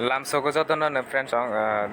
Lamsoko joto no friends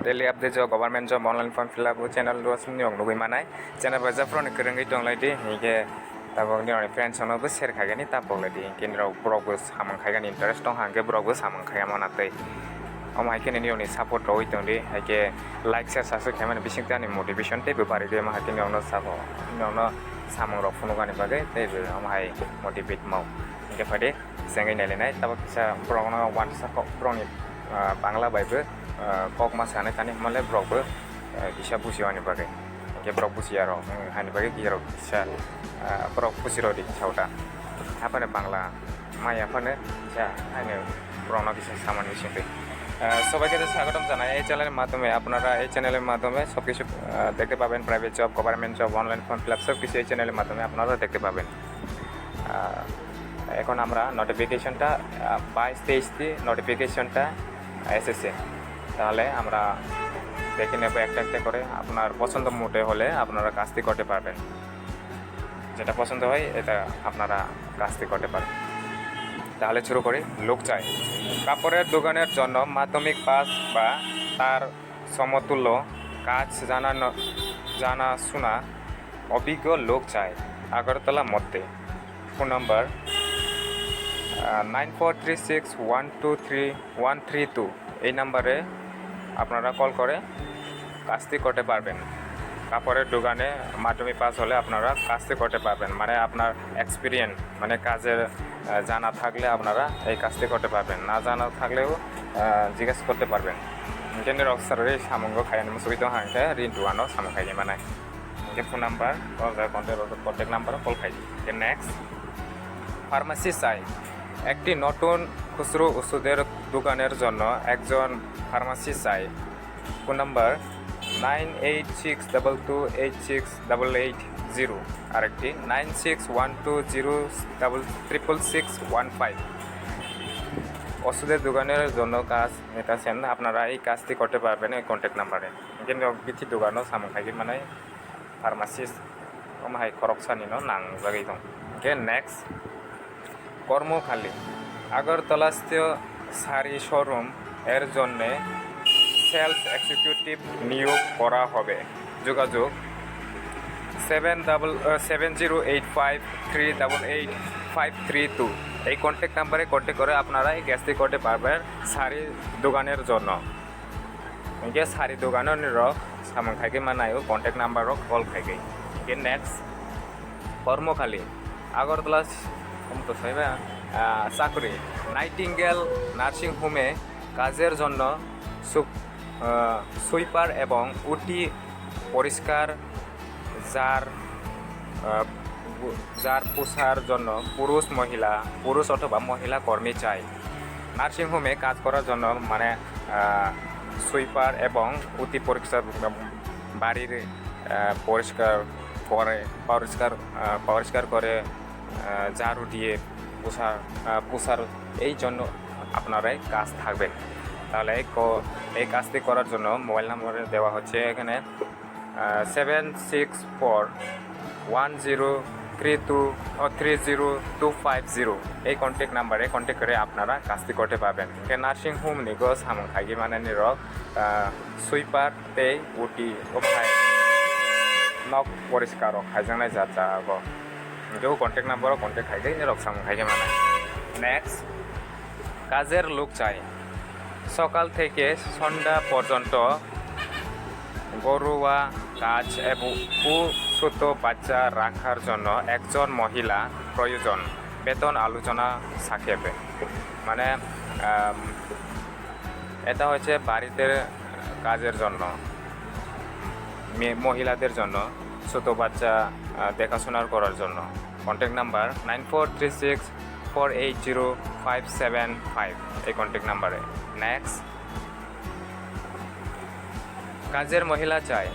daily update jo government job online form fill up channel was nugui mannai channel ba phro ni krengi tonglaidi hinkhe tabok ni friends no bo share khagani tabok hinkhe nirok brok bo samang khagani interest tong hangke brok bo samang khagama natei om haike ni ni support roi tongdi haike like share subscribe khamani bisingtwi ni motivation tei bepari de ma haike ni ono support ni ono samang rok phungo gani bagai tei om hai motivate mau hinkhe phade sengai nalenai tabok kisa brok no one support brok ni Bangla Bible kok mas ane tani male brok be bisa busi ani bagai ke brok busi aro hani bagai kiro bisa brok busi ro di sauda apa ne Bangla maya apa ne bisa hani brok na bisa saman বিষয় সবাইকে স্বাগতম জানাই এই চ্যানেলের মাধ্যমে আপনারা এই চ্যানেলের মাধ্যমে সবকিছু দেখতে পাবেন private job government job online form fill up সবকিছু এই চ্যানেলের মাধ্যমে আপনারা দেখতে পাবেন এখন আমরা নোটিফিকেশনটা 22-23 নোটিফিকেশনটা এসেছে তাহলে আমরা দেখে নেব একটা একটা করে আপনার পছন্দ মতে হলে আপনারা কাজটি করতে পারবেন যেটা পছন্দ হয় এটা আপনারা কাজটি করতে পারেন তাহলে শুরু করি লোক চাই কাপড়ের দোকানের জন্য মাধ্যমিক পাস বা তার সমতুল্য কাজ জানাশোনা অভিজ্ঞ লোক চাই আগরতলা মধ্যে ফোন নম্বর 9436123132 এই নম্বরে আপনারা কল করে কাজটি করতে পারবেন কাপড়ের দোকানে মাধ্যমিক পাস হলে আপনারা কাজটি করতে পারবেন মানে আপনার এক্সপিরিয়েন্স মানে কাজের জানা থাকলে আপনারা এই কাজটি করতে পারবেন না জানা থাকলেও জিজ্ঞেস করতে পারবেন যেন অক্সারে সামঙ্গ খাইনি সুবিধা হাঁকে ঋণ টুয়ানো সামং খাইনি মানে phone number contact number call খাইনি নেক্সট ফার্মাসি চাই একটি নতুন খুচরো ওষুধের দোকানের জন্য একজন ফার্মাসি চাই ফোন নাম্বার 9862286880 আরেকটি 9612066615 ওষুধের দোকানের জন্য কাজ নিতেছেন আপনারা এই কাজটি করতে পারবেন এই কন্ট্যাক্ট নাম্বারে কিন্তু বিথি দোকানও সামং খাইগি মানে ফার্মাসিস্ট হাই খরকসানি নাং জায়গায় দं নেক্সট কর্মখালি আগরতলাস্থ শাড়ি শোরুম এর জন্য সেলস এক্সিকিউটিভ নিয়োগ করা হবে যোগাযোগ 7085388532 এই কন্ট্যাক্ট নাম্বারে কন্ট্যাক্ট করে আপনারা এই কাজটি করতে পারবেন শাড়ি দোকানের জন্য শাড়ি দোকানের নিরক সামং খাইকে মানায়ও কন্ট্যাক্ট নাম্বারও কল খাইকে নেক্সট কর্মখালি আগরতলা চাকরি নাইটিঙ্গেল নার্সিং হোমে কাজের জন্য সুইপার এবং উটি পরিষ্কার যার পোষার জন্য পুরুষ অথবা মহিলা কর্মী চাই নার্সিং হোমে কাজ করার জন্য মানে সুইপার এবং উটি বাড়ির পরিষ্কার করে ঝাড়ু দিয়ে পোষার এই জন্য আপনারাই কাজ থাকবেন তাহলে এই কাজটি করার জন্য মোবাইল নাম্বারে দেওয়া হচ্ছে এখানে 7641030250 এই কন্ট্যাক্ট নাম্বারে কন্ট্যাক্ট করে আপনারা কাজটি করতে পারবেন নার্সিং হোম নিগো সামং খাইগি মানে নিরক সুইপার তে উটি সকphai নক পরিষ্কার খাইজানাই যাবো কেউ কন্ট্যাক্ট নাম্বারও কন্ট্যাক্ট খাইগে নিরক সামং খাইগে মানে নেক্সট কাজের লোক চাই সকাল থেকে সন্ধ্যা পর্যন্ত ঘরোয়া কাজ এবং ছোট বাচ্চা রাখার জন্য একজন মহিলা প্রয়োজন বেতন আলোচনা সাপেক্ষে মানে এটা হচ্ছে বাড়িতে কাজের জন্য মহিলাদের জন্য ছোট বাচ্চা দেখাশোনা করার জন্য কন্ট্যাক্ট নাম্বার 9436480575 এই কন্ট্যাক্ট নাম্বারে নেক্সট কাজের মহিলা চাই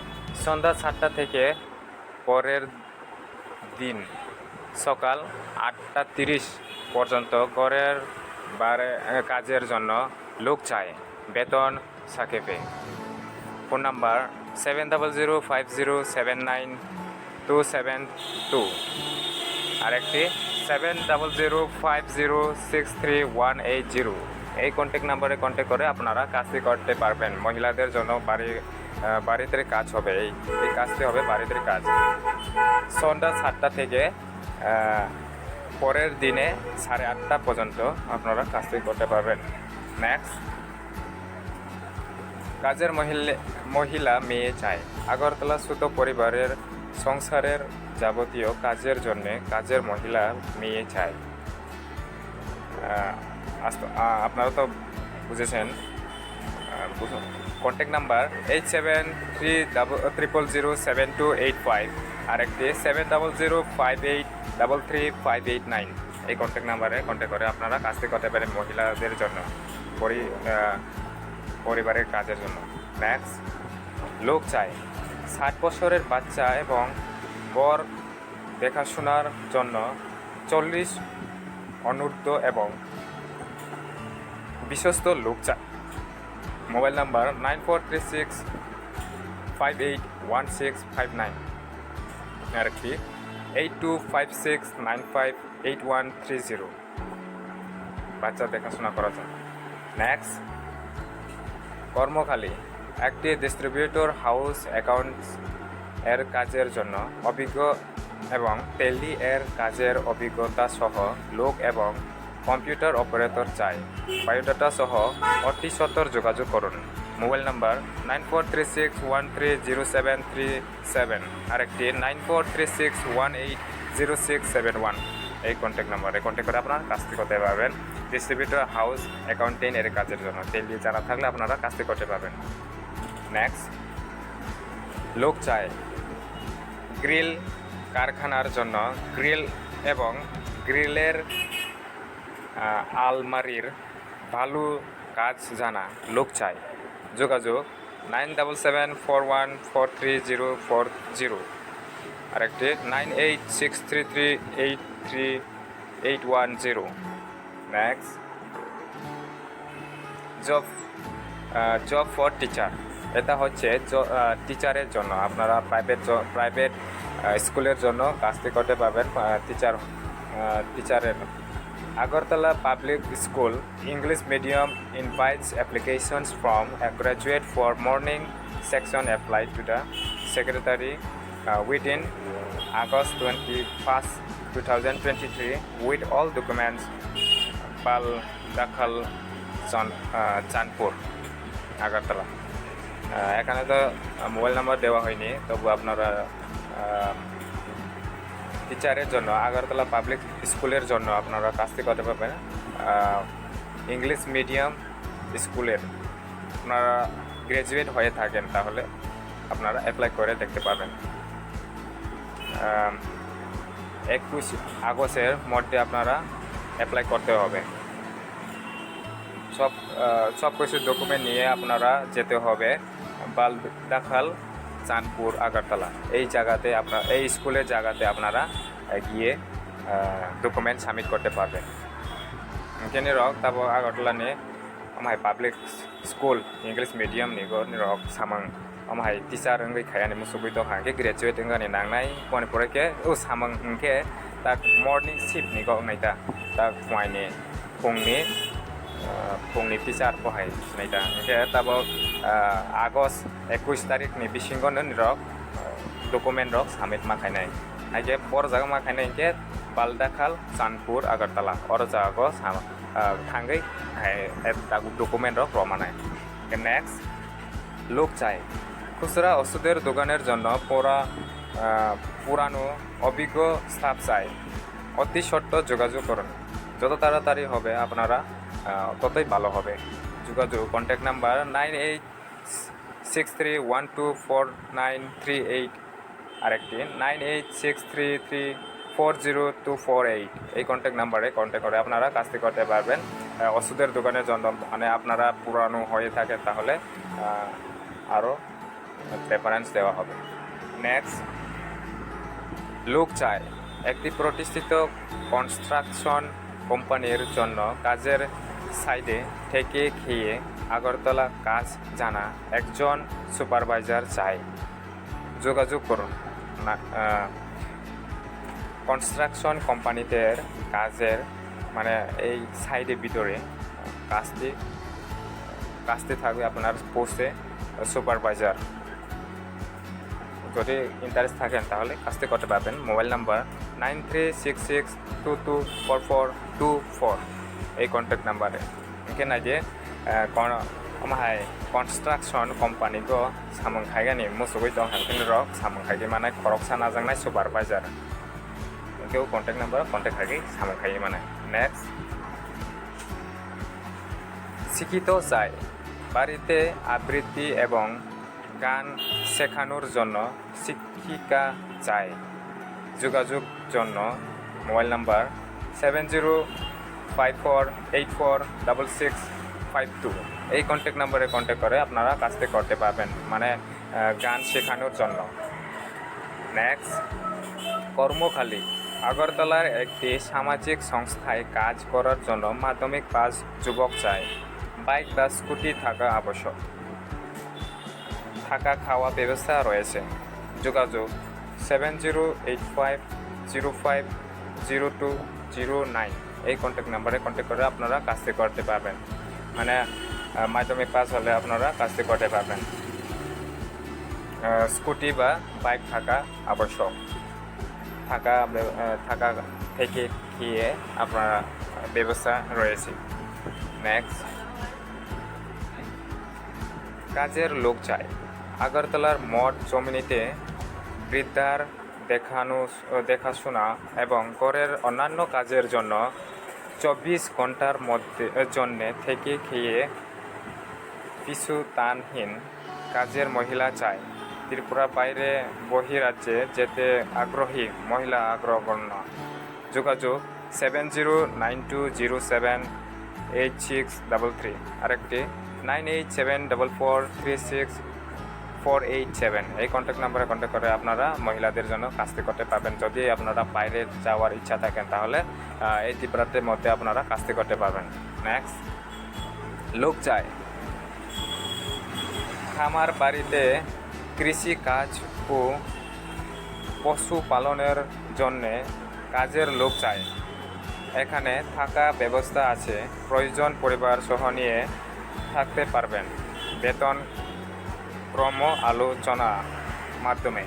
সন্ধ্যা 7টা থেকে পরের দিন সকাল 8:30 পর্যন্ত ঘরের কাজের জন্য লোক চাই বেতন সাপেক্ষে ফোন নাম্বার 7005079272 আরেকটি 7005063180 এই কন্ট্যাক্ট নাম্বারে কন্ট্যাক্ট করে আপনারা কাজটি করতে পারবেন। মহিলাদের জন্য বাড়িতে কাজ হবে, এই কাজটি হবে বাড়িতে কাজ। সন্ধ্যা 7টা থেকে পরের দিনে 8:30 পর্যন্ত আপনারা কাজটি করতে পারবেন। নেক্সট, কাজের মহিলা মেয়ে চাই। আগরতলা সুতো পরিবারের সংসারের যাবতীয় কাজের জন্য কাজের মহিলা মেয়ে চাই। আপনারা তো বুঝেছেন। কন্ট্যাক্ট নাম্বার 8730007285 আর একটি 7005833589। এই কন্ট্যাক্ট নাম্বারে কন্ট্যাক্ট করে আপনারা কাজটি করতে পারেন মহিলাদের জন্য, পরিবারের কাজের জন্য। নেক্সট, লোক চাই। 60 বছরের বাচ্চা এবং বর দেখাশোনার জন্য 40 অনূর্ধ্ব এবং বিশ্বস্ত লোক চাই। মোবাইল নাম্বার 9436581659 আর একটি 8256958130 বাচ্চা দেখাশোনা করার জন্য। নেক্সট, কর্মখালী। একটি ডিস্ট্রিবিউটর হাউস অ্যাকাউন্টস এর কাজের জন্য অভিজ্ঞ এবং টেলি এর কাজের অভিজ্ঞতা সহ লোক এবং কম্পিউটার অপারেটর চাই। বায়োডাটা সহ অতি সত্বর যোগাযোগ করুন। মোবাইল নাম্বার 9436130737 আর একটি 9436180671। এই কন্ট্যাক্ট নাম্বারে কন্ট্যাক্ট করে আপনারা কাজটি করতে পারবেন ডিস্ট্রিবিউটর হাউস অ্যাকাউন্টিং এর কাজের জন্য। টেলি জানা থাকলে আপনারা কাজটি করতে পারবেন। নেক্সট, লোক চাই। গ্রিল কারখানার জন্য গ্রিল এবং গ্রিলের আলমারির ভালো কাজ জানা লোক চাই। যোগাযোগ 9774143040 আর একটি 9863383810। Next, job for teacher. এটা হচ্ছে টিচারের জন্য। আপনারা প্রাইভেট স্কুলের জন্য কাজটি করতে পারবেন টিচারের। Agartala Public School English Medium invites applications from a graduate for morning section applied to the secretary within August 21, 2023 with all documents Bal Dakhal Chanpur Agartala। এখানে তো মোবাইল নাম্বার দেওয়া হয়নি, তবু আপনারা টিচারের জন্য আগরতলা পাবলিক স্কুলের জন্য আপনারা কাজটি করতে পারবেন। ইংলিশ মিডিয়াম স্কুলের আপনারা গ্র্যাজুয়েট হয়ে থাকেন তাহলে আপনারা অ্যাপ্লাই করে দেখতে পারবেন। 21 আগস্টের মধ্যে আপনারা অ্যাপ্লাই করতে হবে। সব কিছু ডকুমেন্ট নিয়ে আপনারা যেতে হবে বালদাখাল চাঁদপুর আগরতলা। এই জায়গাতে এই স্কুলের জায়গাতে আপনারা গিয়ে ডকুমেন্ট সাবমিট করতে পারবেন। nirok tabo agortala ni amhai public school English medium ni go nirok samang amhai teacher ngai khayani musubui do ha ke graduate ngani nangnai pone pore ke o samang ngke tak morning shift ni go ngai ta tak phwaini phungni teacher ko hai nai ta ke tabo August 21 tarik ni bisingo nirok document rok submit ma khainai aige por jaga ma khainai ke Baldakhal Chanpur Agartala or jago thangai document rok romanai। Next, লোক চাই। খুচরা ওষুধের দোকানের জন্য পুরানো অভিজ্ঞ staff চাই। অতি সত্ত্বর যোগাযোগ করুন। যত তাড়াতাড়ি হবে আপনারা ততই ভালো হবে। যোগাযোগ কন্ট্যাক্ট নাম্বার 9863124938 আরেকটি 9863340248। এই কন্ট্যাক্ট নাম্বারে কন্ট্যাক্ট করে আপনারা কাজটি করতে পারবেন। ওষুধের দোকানের জন্য মানে আপনারা পুরানো হয়ে থাকে তাহলে আরও প্রেফারেন্স দেওয়া হবে। নেক্সট, লোক চাই। একটি প্রতিষ্ঠিত কনস্ট্রাকশন কোম্পানির জন্য কাজের সাইডে থেকে খেয়ে আগরতলা কাজ জানা একজন সুপারভাইজার চাই। যোগাযোগ করুন। কনস্ট্রাকশন কোম্পানিতে কাজের মানে এই সাইডের ভিতরে কাজটি থাকবে আপনার পোস্টে সুপারভাইজার। যদি ইন্টারেস্ট থাকেন তাহলে কাজটি করতে পারবেন। মোবাইল নাম্বার 9366224424 এই কন্ট্যাক্ট নাম্বারে। এখানে যে আমাহাय कन्स्ट्राक्शन कम्पानी को सामं खायगानि मुसुगै दं हांखोनि रक सामं खायगे माने खरकसा नाजांनाय सुपारभाइजार केउ कन्टैक्ट नम्बर कन्टैक्ट खायगे सामं खायगे माने। नेक्स्ट শিক্ষিত চাই বাড়িতে আবৃত্তি এবং গান শেখানোর জন্য শিক্ষিকা চাই। যোগাযোগ জন্য মোবাইল নাম্বার 7054846652 এই কন্ট্যাক্ট নাম্বারে কন্ট্যাক্ট করে আপনারা কাজটি করতে পারবেন, মানে গান শেখানোর জন্য। নেক্সট কর্মখালি আগরতলার একটি সামাজিক সংস্থায় কাজ করার জন্য মাধ্যমিক পাস যুবক চাই। বাইক বা স্কুটি থাকা আবশ্যক। থাকা খাওয়া ব্যবস্থা রয়েছে। যোগাযোগ 7085050209 এই কন্ট্যাক্ট নাম্বারে কন্ট্যাক্ট করে আপনারা কাজটি করতে পারবেন, মানে মাধ্যমিক পাস হলে আপনারা কাজটি করতে পারবেন। স্কুটি বা বাইক থাকা আবশ্যক। থাকা থেকে খেয়ে আপনারা ব্যবস্থা রয়েছে। নেক্সট কাজের লোক চাই। আগরতলার মঠ জমিনিতে বৃদ্ধার দেখাশোনা এবং ঘরের অন্যান্য কাজের জন্য 24 ঘন্টার জন্যে থেকে খেয়ে পিছুটানহীন কাজের মহিলা চাই। ত্রিপুরা বাইরে বহিরাজ্যে যেতে আগ্রহী মহিলা অগ্রগণ্য। যোগাযোগ 7092078633 আরেকটি 9874436487 এই কন্ট্যাক্ট নাম্বারে কন্ট্যাক্ট করে আপনারা মহিলাদের জন্য কাজটি করতে পারবেন। যদি আপনারা বাইরে যাওয়ার ইচ্ছা থাকেন তাহলে এই ত্রিপুরার মধ্যে আপনারা কাজটি করতে পারবেন। নেক্সট লোক চাই খামার বাড়িতে কৃষি কাজ ও পশুপালনের জন্যে কাজের লোক চাই। এখানে থাকা ব্যবস্থা আছে, প্রয়োজন পরিবার সহ নিয়ে থাকতে পারবেন। বেতন ক্রম আলোচনা মাধ্যমে,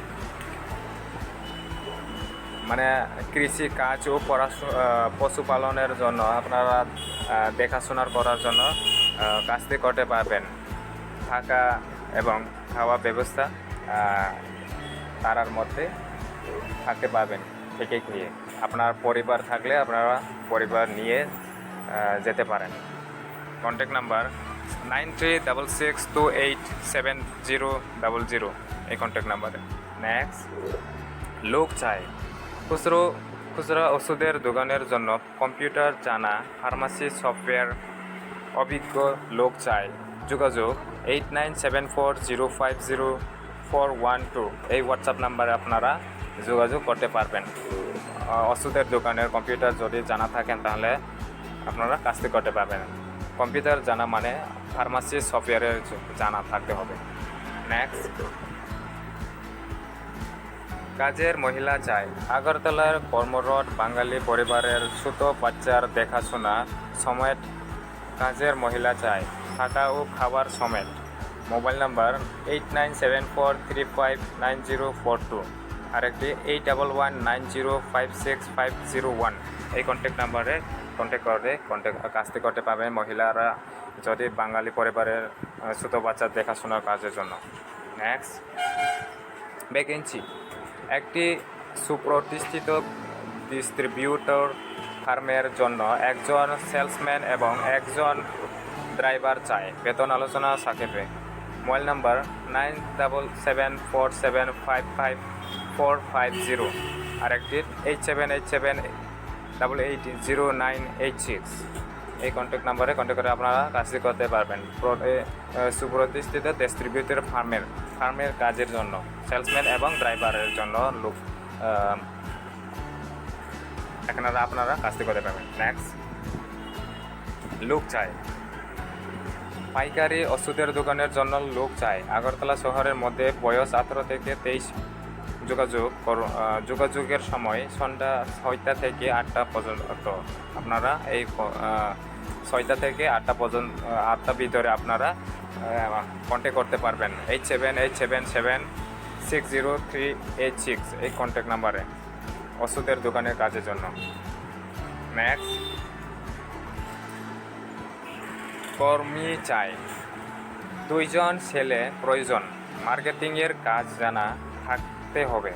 মানে কৃষি কাজ ও পশুপালনের জন্য আপনারা দেখাশোনা করার জন্য কাজটি করতে পারবেন। থাকা এবং খাওয়া ব্যবস্থা তারার মধ্যে থাকতে পারবেন থেকে গিয়ে। আপনার পরিবার থাকলে আপনারা পরিবার নিয়ে যেতে পারেন। কন্ট্যাক্ট নাম্বার 9366287000 এই কন্ট্যাক্ট নাম্বারে। নেক্সট লোক চাই খুচরা ওষুধের দোকানের জন্য কম্পিউটার জানা ফার্মাসি সফটওয়্যার অভিজ্ঞ লোক চাই। যোগাযোগ 8974050412 এই হোয়াটসঅ্যাপ নাম্বারে আপনারা যোগাযোগ করতে পারবেন। ওষুধের দোকানের কম্পিউটার যদি জানা থাকেন তাহলে আপনারা কাজটি করতে পারবেন। কম্পিউটার জানা মানে ফার্মাসি সফটওয়্যারের জানা থাকতে হবে। নেক্সট কাজের মহিলা চাই। আগরতলার কর্মরত বাঙালি পরিবারের ছোট বাচ্চার দেখাশোনা সমেত কাজের মহিলা চাই। থাকা ও খাবার সমেত। মোবাইল নাম্বার 8974359042 আরেকটি 8119056501 এই কন্ট্যাক্ট নাম্বারে কন্ট্যাক্ট করে কাজটি করতে পারবেন মহিলারা যদি বাঙালি পরিবারের ছোট বাচ্চার দেখাশোনার কাজের জন্য। নেক্সট ভ্যাকেন্সি একটি সুপ্রতিষ্ঠিত ডিস্ট্রিবিউটর ফার্মের জন্য একজন সেলসম্যান এবং একজন ড্রাইভার চাই। বেতন আলোচনা সাপেক্ষে। মোবাইল নাম্বার 9787455450 আরেকটি 8787880986 এই কন্ট্যাক্ট নাম্বারে কন্ট্যাক্ট করে আপনারা কাজটি করতে পারবেন। সুপ্রতিষ্ঠিত ডিস্ট্রিবিউটর ফার্মের কাজের জন্য সেলসম্যান এবং ড্রাইভারের জন্য লোক এখানে আপনারা কাজটি করতে পারবেন। নেক্সট লোক চাই পাইকারি ওষুধের দোকানের জন্য লোক চাই। আগরতলা শহরের মধ্যে বয়স 18 থেকে 23। যোগাযোগের সময় সন্ধ্যা 6টা থেকে 8টা পর্যন্ত আপনারা এই 6টা থেকে 8টা পর্যন্ত 8টা ভিতরে আপনারা কন্ট্যাক্ট করতে পারবেন 8787760386 এই কন্ট্যাক্ট নাম্বারে ওষুধের দোকানের কাজের জন্য। নেক্সট, কর্মী চাই, 2 জন ছেলে প্রয়োজন, মার্কেটিংয়ের কাজ জানা থাকতে হবে,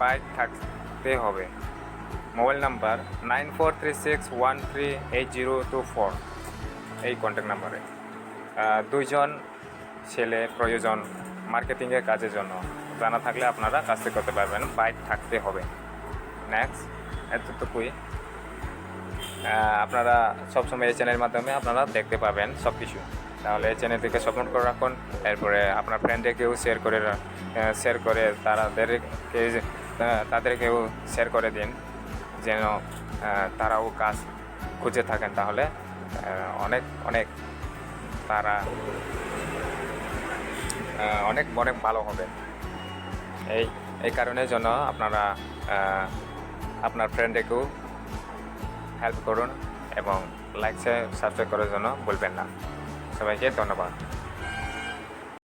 বাইক থাকতে হবে। মোবাইল নাম্বার 9436138024 এই কন্ট্যাক্ট নাম্বারে 2 জন ছেলে প্রয়োজন, মার্কেটিংয়ের কাজের জন্য, জানা থাকলে আপনারা কাজটি করতে পারবেন, বাইক থাকতে হবে। নেক্সট, এতটুকুই। আপনারা সবসময় এই চ্যানেলের মাধ্যমে আপনারা দেখতে পাবেন সব কিছু। তাহলে এই চ্যানেলটিকে সাপোর্ট করে রাখুন, এরপরে আপনার ফ্রেন্ডদেরকেও শেয়ার করে তাদেরকেও শেয়ার করে দিন, যেন তারাও কাজ খুঁজে থাকেন। তাহলে তারা অনেক ভালো হবে। এই কারণের জন্য আপনারা আপনার ফ্রেন্ডদেরকেও হেল্প করুন এবং লাইক সাবস্ক্রাইব করার জন্য বলবেন না। সবাইকে ধন্যবাদ।